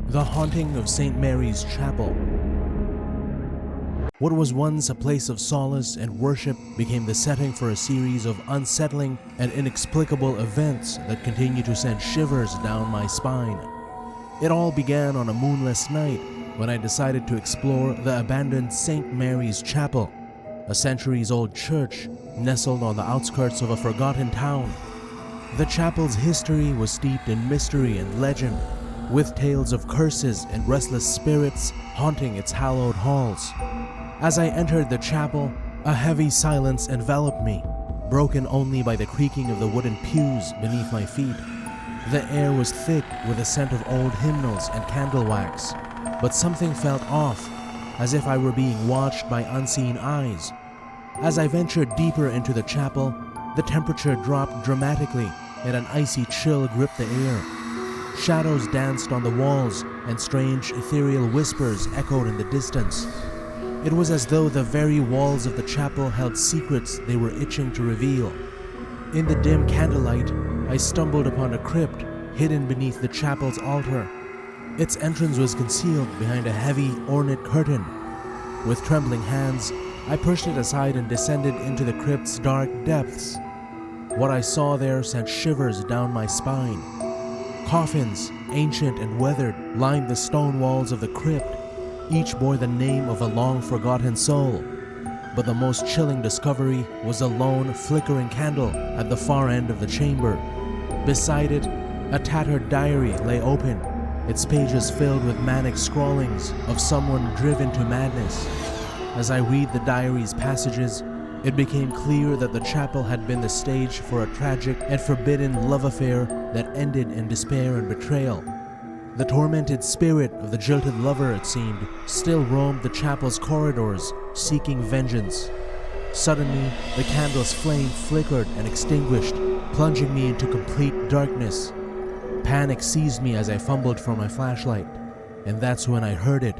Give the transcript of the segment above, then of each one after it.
The haunting of St. Mary's Chapel. What was once a place of solace and worship became the setting for a series of unsettling and inexplicable events that continue to send shivers down my spine. It all began on a moonless night when I decided to explore the abandoned St. Mary's Chapel, a centuries-old church nestled on the outskirts of a forgotten town. The chapel's history was steeped in mystery and legend, with tales of curses and restless spirits haunting its hallowed halls. As I entered the chapel, a heavy silence enveloped me, broken only by the creaking of the wooden pews beneath my feet. The air was thick with the scent of old hymnals and candle wax, but something felt off, as if I were being watched by unseen eyes. As I ventured deeper into the chapel, the temperature dropped dramatically and an icy chill gripped the air. Shadows danced on the walls and strange ethereal whispers echoed in the distance. It was as though the very walls of the chapel held secrets they were itching to reveal. In the dim candlelight, I stumbled upon a crypt hidden beneath the chapel's altar. Its entrance was concealed behind a heavy, ornate curtain. With trembling hands, I pushed it aside and descended into the crypt's dark depths. What I saw there sent shivers down my spine. Coffins, ancient and weathered, lined the stone walls of the crypt. Each bore the name of a long-forgotten soul. But the most chilling discovery was a lone, flickering candle at the far end of the chamber. Beside it, a tattered diary lay open, its pages filled with manic scrawlings of someone driven to madness. As I read the diary's passages, it became clear that the chapel had been the stage for a tragic and forbidden love affair that ended in despair and betrayal. The tormented spirit of the jilted lover, it seemed, still roamed the chapel's corridors, seeking vengeance. Suddenly, the candle's flame flickered and extinguished, plunging me into complete darkness. Panic seized me as I fumbled for my flashlight, and that's when I heard it,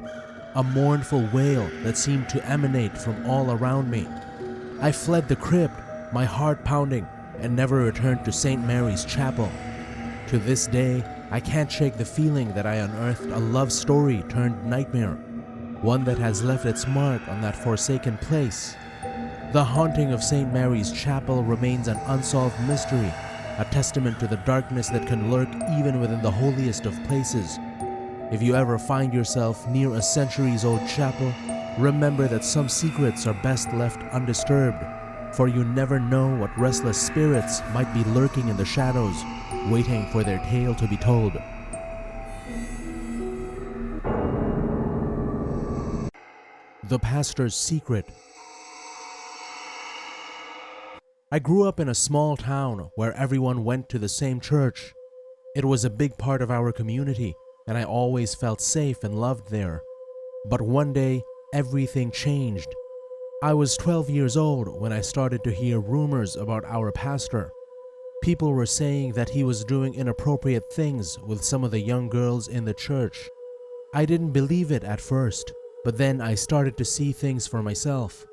a mournful wail that seemed to emanate from all around me. I fled the crypt, my heart pounding, and never returned to St. Mary's Chapel. To this day, I can't shake the feeling that I unearthed a love story turned nightmare, one that has left its mark on that forsaken place. The haunting of St. Mary's Chapel remains an unsolved mystery, a testament to the darkness that can lurk even within the holiest of places. If you ever find yourself near a centuries-old chapel, remember that some secrets are best left undisturbed, for you never know what restless spirits might be lurking in the shadows, waiting for their tale to be told. The Pastor's Secret. I grew up in a small town where everyone went to the same church. It was a big part of our community, and I always felt safe and loved there. But one day, everything changed. I was 12 years old when I started to hear rumors about our pastor. People were saying that he was doing inappropriate things with some of the young girls in the church. I didn't believe it at first, but then I started to see things for myself.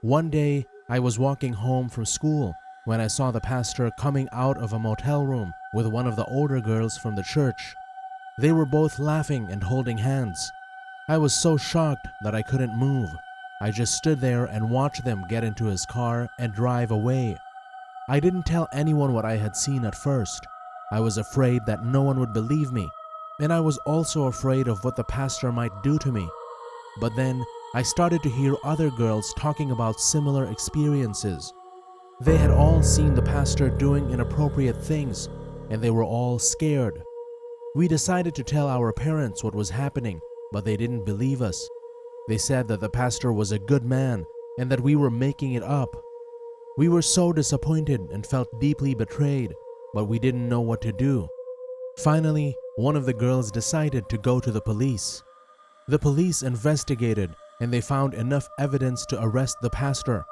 One day, I was walking home from school when I saw the pastor coming out of a motel room with one of the older girls from the church. They were both laughing and holding hands. I was so shocked that I couldn't move. I just stood there and watched them get into his car and drive away. I didn't tell anyone what I had seen at first. I was afraid that no one would believe me, and I was also afraid of what the pastor might do to me. But then, I started to hear other girls talking about similar experiences. They had all seen the pastor doing inappropriate things, and they were all scared. We decided to tell our parents what was happening, but they didn't believe us. They said that the pastor was a good man and that we were making it up. We were so disappointed and felt deeply betrayed, but we didn't know what to do. Finally, one of the girls decided to go to the police. The police investigated and they found enough evidence to arrest the pastor.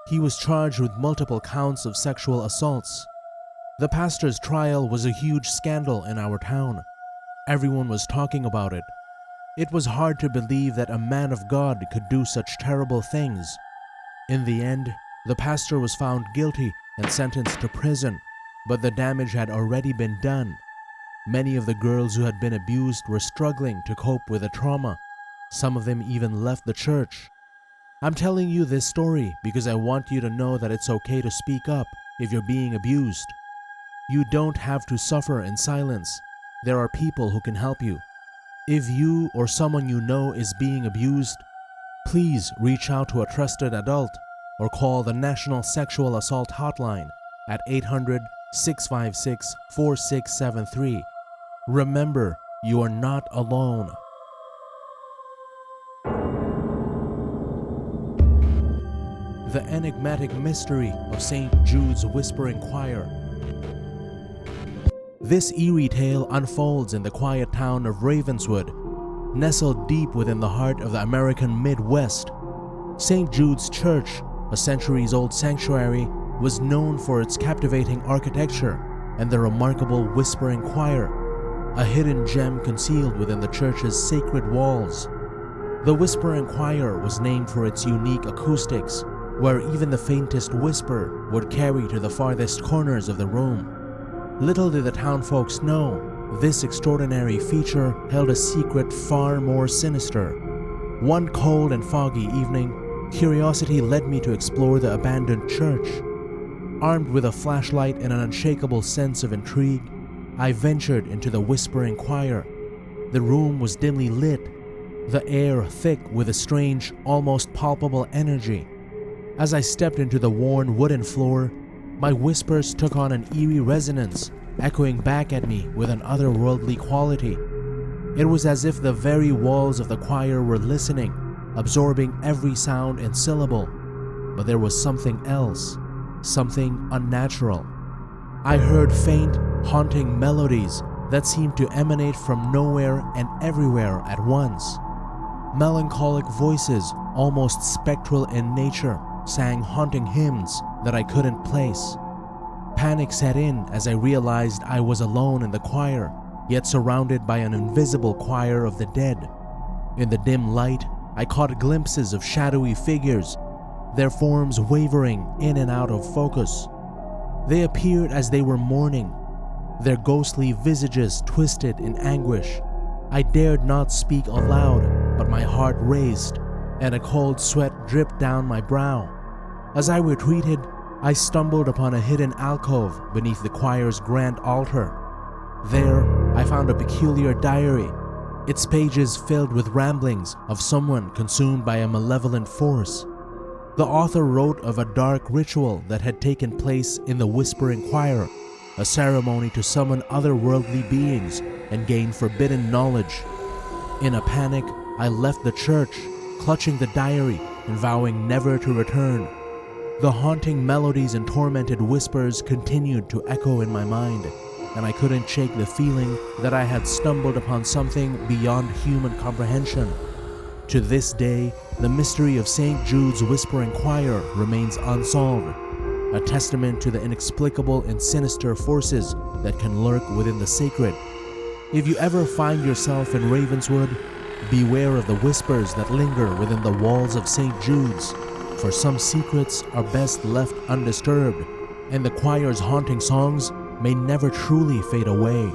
He was charged with multiple counts of sexual assaults. The pastor's trial was a huge scandal in our town. Everyone was talking about it. It was hard to believe that a man of God could do such terrible things. In the end, the pastor was found guilty and sentenced to prison, but the damage had already been done. Many of the girls who had been abused were struggling to cope with the trauma. Some of them even left the church. I'm telling you this story because I want you to know that it's okay to speak up if you're being abused. You don't have to suffer in silence. There are people who can help you. If you or someone you know is being abused, please reach out to a trusted adult or call the National Sexual Assault Hotline at 800-656-4673. Remember, you are not alone. The enigmatic mystery of St. Jude's Whispering Choir. This eerie tale unfolds in the quiet town of Ravenswood, nestled deep within the heart of the American Midwest. St. Jude's Church, a centuries-old sanctuary, was known for its captivating architecture and the remarkable Whispering Choir, a hidden gem concealed within the church's sacred walls. The Whispering Choir was named for its unique acoustics, where even the faintest whisper would carry to the farthest corners of the room. Little did the townfolks know, this extraordinary feature held a secret far more sinister. One cold and foggy evening, curiosity led me to explore the abandoned church. Armed with a flashlight and an unshakable sense of intrigue, I ventured into the Whispering Choir. The room was dimly lit, the air thick with a strange, almost palpable energy. As I stepped into the worn wooden floor, my whispers took on an eerie resonance, echoing back at me with an otherworldly quality. It was as if the very walls of the choir were listening, absorbing every sound and syllable. But there was something else, something unnatural. I heard faint, haunting melodies that seemed to emanate from nowhere and everywhere at once. Melancholic voices, almost spectral in nature, sang haunting hymns that I couldn't place. Panic set in as I realized I was alone in the choir, yet surrounded by an invisible choir of the dead. In the dim light, I caught glimpses of shadowy figures, their forms wavering in and out of focus. They appeared as they were mourning, their ghostly visages twisted in anguish. I dared not speak aloud, but my heart raced, and a cold sweat dripped down my brow. As I retreated, I stumbled upon a hidden alcove beneath the choir's grand altar. There, I found a peculiar diary, its pages filled with ramblings of someone consumed by a malevolent force. The author wrote of a dark ritual that had taken place in the Whispering Choir, a ceremony to summon otherworldly beings and gain forbidden knowledge. In a panic, I left the church, clutching the diary and vowing never to return. The haunting melodies and tormented whispers continued to echo in my mind, and I couldn't shake the feeling that I had stumbled upon something beyond human comprehension. To this day, the mystery of St. Jude's Whispering Choir remains unsolved, a testament to the inexplicable and sinister forces that can lurk within the sacred. If you ever find yourself in Ravenswood, beware of the whispers that linger within the walls of St. Jude's, for some secrets are best left undisturbed, and the choir's haunting songs may never truly fade away.